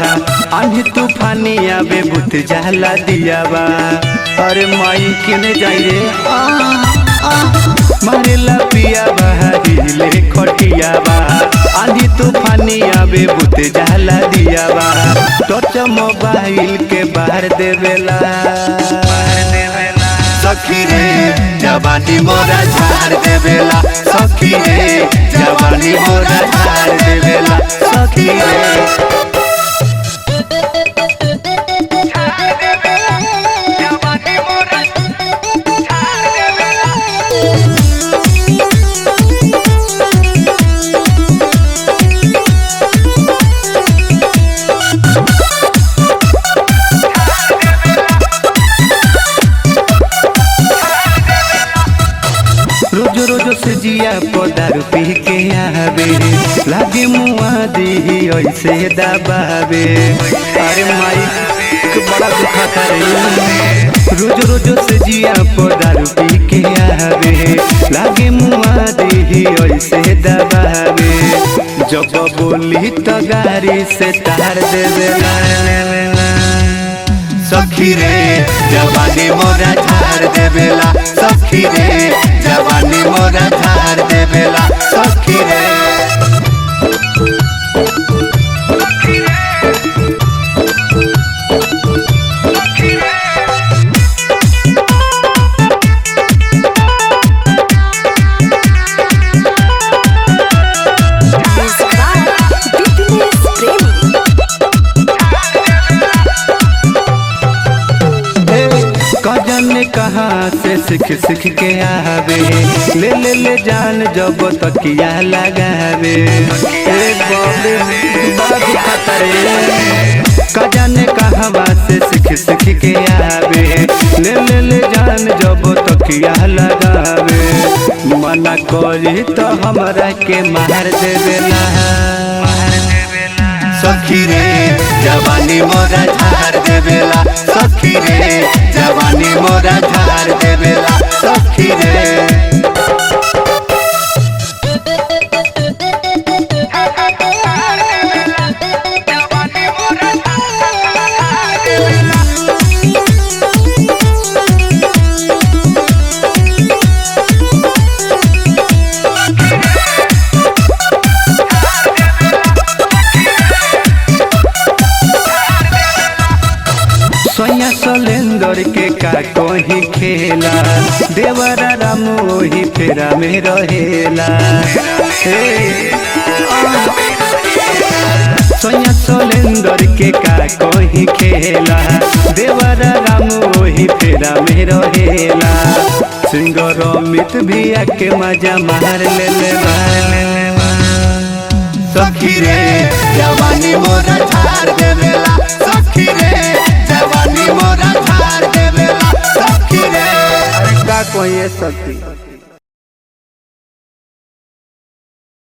आंधी तूफानी आवे बुत जाला दिया बा। अरे माई केने जाई रे मारेला पिया बा हिले खटिया बा। आंधी तूफानी आवे बुत जाला दिया बा। टच मोबाइल के बाहर देवेला सखी रे जवानी मोरा झाड़ देवेला। सखी रे जवानी मोरा झाड़ देवेला। सखी रे रोज रोज से जिया पदारू पी के आवे लागे मुआ दी ऐसे दबावे। अरे माई बड़ा दुखता रे रोज रोज से जिया पदारू पी के आवे लागे मुआ दी ऐसे दबावे। जब बोली तो गाड़ी से तार देवेला सखी रे जवानी मोरा झाड़ देवेला। सखी रे जवानी मोरा झाड़ देवेला। सखी रे कजन कहाँ से सीख सीख के आवे ले जान जब तकिया लगावे। कजन कहाँ से सीख सीख के आवे ले जान जब तकिया लगावे। मना करी तो हमरा के मार देवेला सखी रे जवानी मोरा झाड़ देवेला। सखी रे जवानी मोरा झाड़ देवेला। सखी रे सोया सोलेंदर के का कोही खेला देवरा राम वही फेरा में रहेला। सोया सोलेंदर के का कोही खेला देवरा राम वही फेरा में रहेला। सिंगर अमित भी आके मजा मार ले सखी रे जवानी मोरा झाड़ देवेला। सखी रे जवानी मोरा झाड़ देवेला। सखी रे का कोई सखी।